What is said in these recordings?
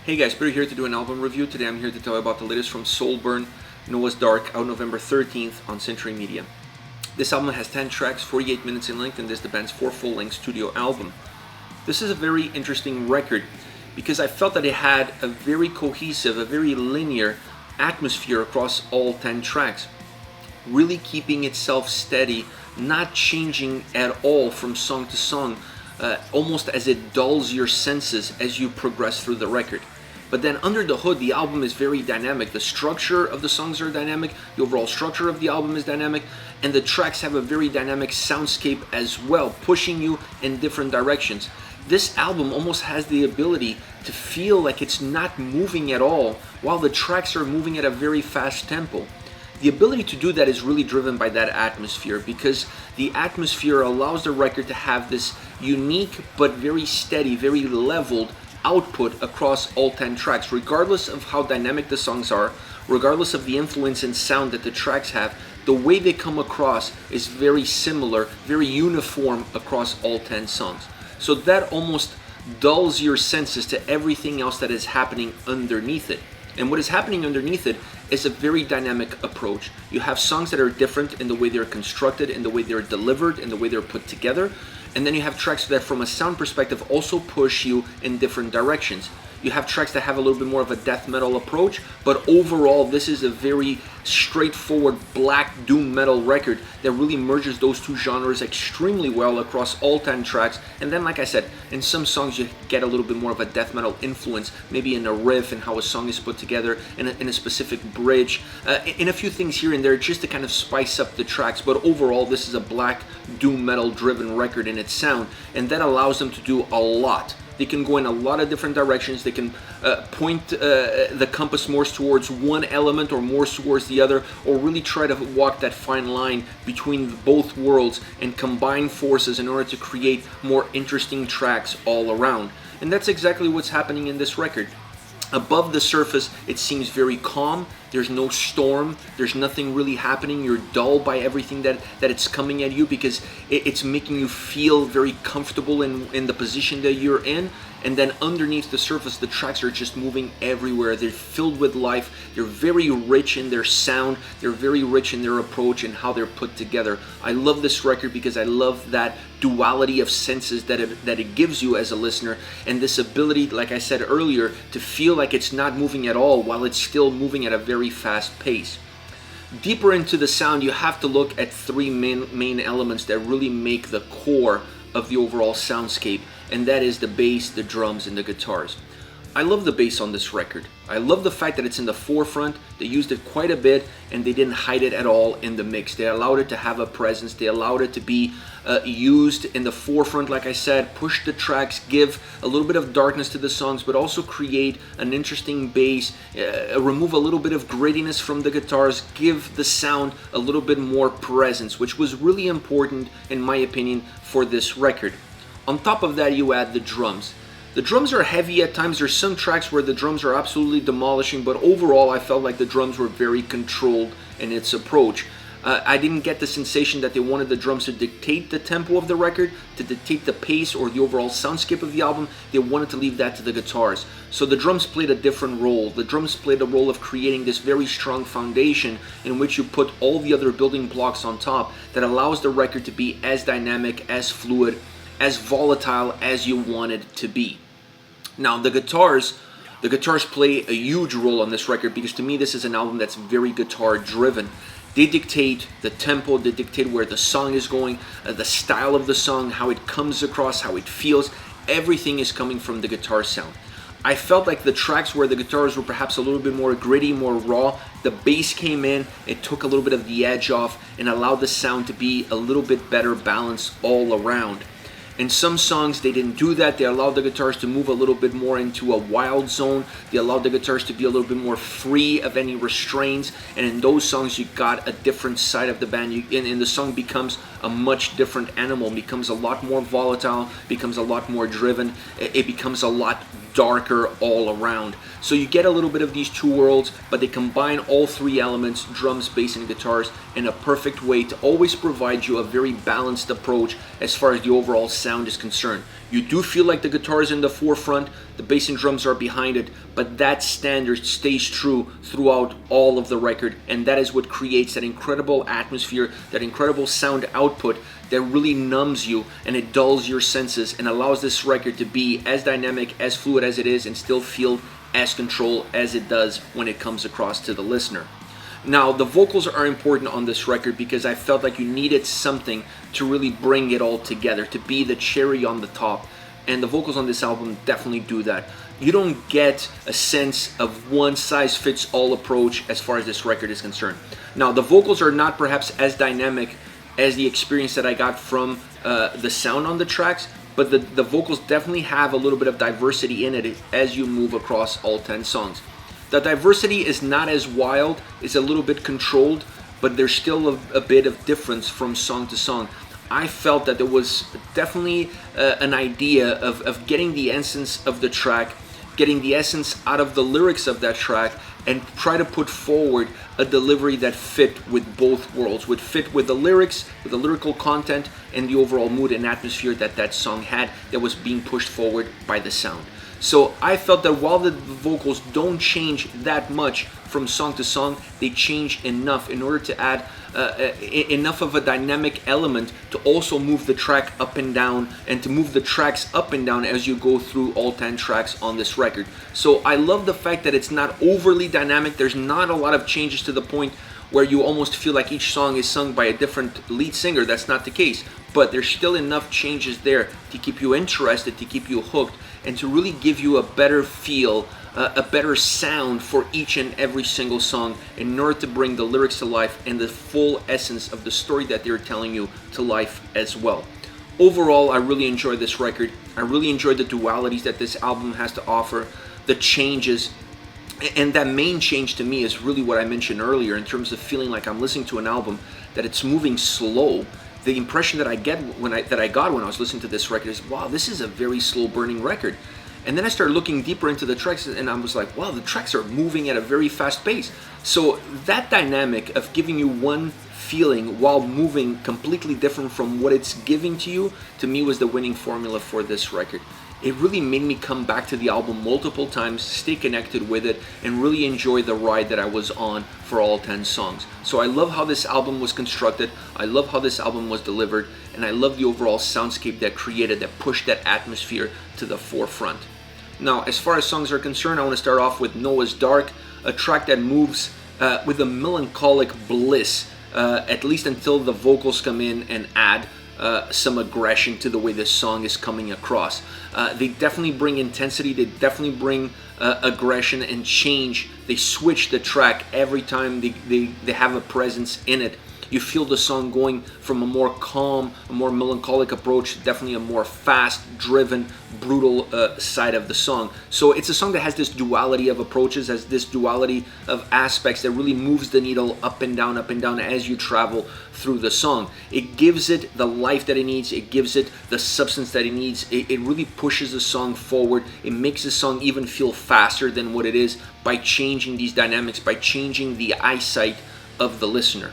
Hey guys, Peter here to do an album review. Today I'm here to tell you about the latest from Soulburn, Noah's Dark, out November 13th on Century Media. This album has 10 tracks, 48 minutes in length, and this is the band's 4th full-length studio album. This is a very interesting record because I felt that it had a very cohesive, a very linear atmosphere across all 10 tracks, really keeping itself steady, not changing at all from song to song, almost as it dulls your senses as you progress through the record. But then under the hood, the album is very dynamic. The structure of the songs are dynamic, the overall structure of the album is dynamic, and the tracks have a very dynamic soundscape as well, pushing you in different directions. This album almost has the ability to feel like it's not moving at all, while the tracks are moving at a very fast tempo. The ability to do that is really driven by that atmosphere, because the atmosphere allows the record to have this unique but very steady, very leveled output across all 10 tracks, regardless of how dynamic the songs are, regardless of the influence and sound that the tracks have. The way they come across is very similar, very uniform across all 10 songs. So that almost dulls your senses to everything else that is happening underneath it. And what is happening underneath it is a very dynamic approach. You have songs that are different in the way they're constructed, in the way they're delivered, in the way they're put together. And then you have tracks that from a sound perspective also push you in different directions. You have tracks that have a little bit more of a death metal approach, but overall this is a very straightforward black doom metal record that really merges those two genres extremely well across all 10 tracks. And then, like I said, in some songs you get a little bit more of a death metal influence, maybe in a riff and how a song is put together, in a specific bridge, in a few things here and there just to kind of spice up the tracks. But overall this is a black doom metal driven record in its sound, and that allows them to do a lot. They can go in a lot of different directions. They can point the compass more towards one element or more towards the other, or really try to walk that fine line between both worlds and combine forces in order to create more interesting tracks all around. And that's exactly what's happening in this record. Above the surface, it seems very calm. There's no storm. There's nothing really happening. You're dulled by everything that it's coming at you, because it's making you feel very comfortable in the position that you're in. And then underneath the surface, the tracks are just moving everywhere. They're filled with life. They're very rich in their sound. They're very rich in their approach and how they're put together. I love this record because I love that duality of senses that it gives you as a listener, and this ability, like I said earlier, to feel like it's not moving at all while it's still moving at a very fast pace. Deeper into the sound, you have to look at three main elements that really make the core of the overall soundscape, and that is the bass, the drums, and the guitars. I love the bass on this record. I love the fact that it's in the forefront. They used it quite a bit, and they didn't hide it at all in the mix. They allowed it to have a presence. They allowed it to be used in the forefront, like I said, push the tracks, give a little bit of darkness to the songs, but also create an interesting bass, remove a little bit of grittiness from the guitars, give the sound a little bit more presence, which was really important, in my opinion, for this record. On top of that, you add the drums. The drums are heavy at times. There's some tracks where the drums are absolutely demolishing, but overall I felt like the drums were very controlled in its approach. I didn't get the sensation that they wanted the drums to dictate the tempo of the record, to dictate the pace or the overall soundscape of the album. They wanted to leave that to the guitars. So the drums played a different role. The drums played a role of creating this very strong foundation in which you put all the other building blocks on top that allows the record to be as dynamic, as fluid, as volatile as you want it to be. Now the guitars play a huge role on this record, because to me this is an album that's very guitar driven. They dictate the tempo, they dictate where the song is going, the style of the song, how it comes across, how it feels. Everything is coming from the guitar sound. I felt like the tracks where the guitars were perhaps a little bit more gritty, more raw, the bass came in, it took a little bit of the edge off and allowed the sound to be a little bit better balanced all around. In some songs they didn't do that. They allowed the guitars to move a little bit more into a wild zone. They allowed the guitars to be a little bit more free of any restraints, and in those songs you got a different side of the band. And the song becomes a much different animal, becomes a lot more volatile, becomes a lot more driven, it becomes a lot darker all around. So you get a little bit of these two worlds, but they combine all three elements, drums, bass, and guitars, in a perfect way to always provide you a very balanced approach as far as the overall sound sound is concerned. You do feel like the guitar is in the forefront, the bass and drums are behind it, but that standard stays true throughout all of the record, and that is what creates that incredible atmosphere, that incredible sound output that really numbs you and it dulls your senses and allows this record to be as dynamic, as fluid as it is, and still feel as controlled as it does when it comes across to the listener. Now, the vocals are important on this record because I felt like you needed something to really bring it all together, to be the cherry on the top, and the vocals on this album definitely do that. You don't get a sense of one-size-fits-all approach as far as this record is concerned. Now, the vocals are not perhaps as dynamic as the experience that I got from the sound on the tracks, but the vocals definitely have a little bit of diversity in it as you move across all 10 songs. The diversity is not as wild, it's a little bit controlled, but there's still a bit of difference from song to song. I felt that there was definitely an idea of getting the essence of the track, getting the essence out of the lyrics of that track, and try to put forward a delivery that fit with both worlds, would fit with the lyrics, with the lyrical content, and the overall mood and atmosphere that that song had that was being pushed forward by the sound. So I felt that while the vocals don't change that much from song to song, they change enough in order to add enough of a dynamic element to also move the track up and down, and to move the tracks up and down as you go through all 10 tracks on this record. So I love the fact that it's not overly dynamic. There's not a lot of changes to the point where you almost feel like each song is sung by a different lead singer. That's not the case, but there's still enough changes there to keep you interested, to keep you hooked, and to really give you a better feel, a better sound for each and every single song in order to bring the lyrics to life and the full essence of the story that they're telling you to life as well. Overall, I really enjoyed this record. I really enjoyed the dualities that this album has to offer, the changes, and that main change to me is really what I mentioned earlier in terms of feeling like I'm listening to an album that it's moving slow. The impression that I got when I was listening to this record is, wow, this is a very slow burning record. And then I started looking deeper into the tracks and I was like, wow, the tracks are moving at a very fast pace. So that dynamic of giving you one feeling while moving completely different from what it's giving to me was the winning formula for this record. It really made me come back to the album multiple times, stay connected with it, and really enjoy the ride that I was on for all 10 songs. So I love how this album was constructed, I love how this album was delivered, and I love the overall soundscape that created, that pushed that atmosphere to the forefront. Now, as far as songs are concerned, I want to start off with Noah's Dark, a track that moves with a melancholic bliss, at least until the vocals come in and add some aggression to the way this song is coming across. They definitely bring intensity, they definitely bring aggression and change. They switch the track every time they have a presence in it. You feel the song going from a more calm, a more melancholic approach to definitely a more fast, driven, brutal side of the song. So it's a song that has this duality of approaches, has this duality of aspects that really moves the needle up and down as you travel through the song. It gives it the life that it needs, it gives it the substance that it needs, it really pushes the song forward, it makes the song even feel faster than what it is by changing these dynamics, by changing the eyesight of the listener.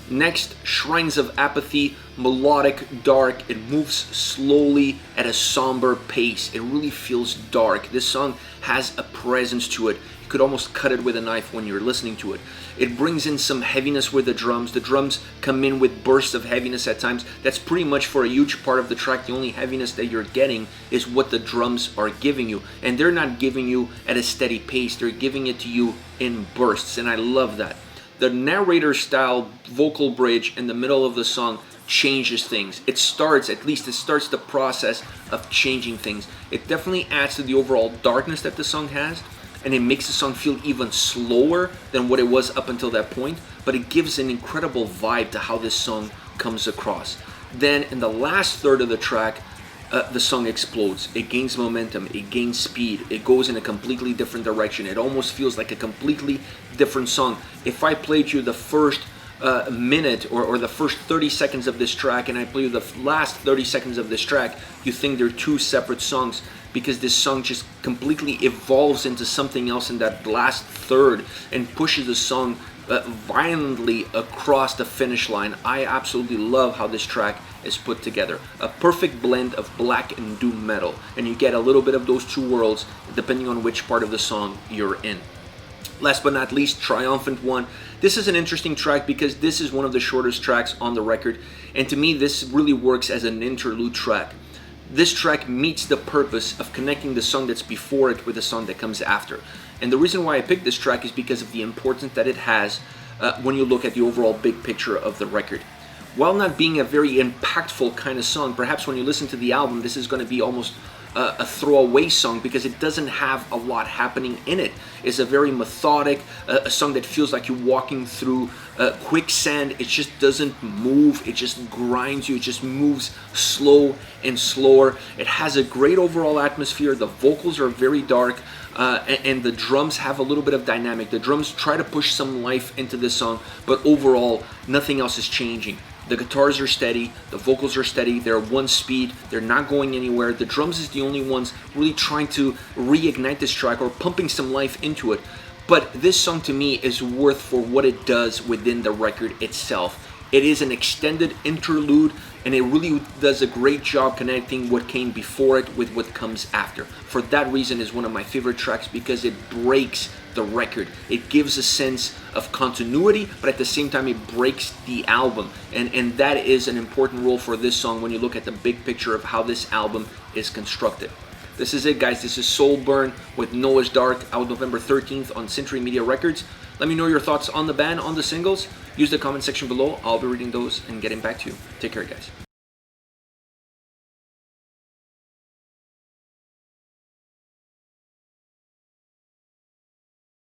Next, Shrines of Apathy, melodic, dark. It moves slowly at a somber pace. It really feels dark. This song has a presence to it. You could almost cut it with a knife when you're listening to it. It brings in some heaviness with the drums. The drums come in with bursts of heaviness at times. That's pretty much for a huge part of the track. The only heaviness that you're getting is what the drums are giving you. And they're not giving you at a steady pace. They're giving it to you in bursts, and I love that. The narrator-style vocal bridge in the middle of the song changes things. It starts the process of changing things. It definitely adds to the overall darkness that the song has, and it makes the song feel even slower than what it was up until that point, but it gives an incredible vibe to how this song comes across. Then in the last third of the track, the song explodes. It gains momentum, it gains speed, it goes in a completely different direction. It almost feels like a completely different song. If I played you the first minute or the first 30 seconds of this track and I play you the last 30 seconds of this track, you think they're two separate songs, because this song just completely evolves into something else in that last third and pushes the song violently across the finish line. I absolutely love how this track is put together. A perfect blend of black and doom metal, and you get a little bit of those two worlds depending on which part of the song you're in. Last but not least, Triumphant One. This is an interesting track because this is one of the shortest tracks on the record, and to me this really works as an interlude track. This track meets the purpose of connecting the song that's before it with the song that comes after. And the reason why I picked this track is because of the importance that it has when you look at the overall big picture of the record. While not being a very impactful kind of song, perhaps when you listen to the album, this is going to be almost a throwaway song because it doesn't have a lot happening in it. It's a very methodic, a song that feels like you're walking through quicksand. It just doesn't move, it just grinds you, it just moves slow and slower. It has a great overall atmosphere. The vocals are very dark, and the drums have a little bit of dynamic. The drums try to push some life into this song, but overall, nothing else is changing. The guitars are steady, the vocals are steady, they're one speed, they're not going anywhere. The drums is the only ones really trying to reignite this track or pumping some life into it. But this song to me is worth for what it does within the record itself. It is an extended interlude, and it really does a great job connecting what came before it with what comes after. For that reason, it's one of my favorite tracks because it breaks the record. It gives a sense of continuity, but at the same time it breaks the album, and that is an important role for this song when you look at the big picture of how this album is constructed. This is it, guys. This is Soulburn with Noah's Dark, out November 13th on Century Media Records. Let me know your thoughts on the band, on the singles. Use the comment section below. I'll be reading those and getting back to you. Take care, guys.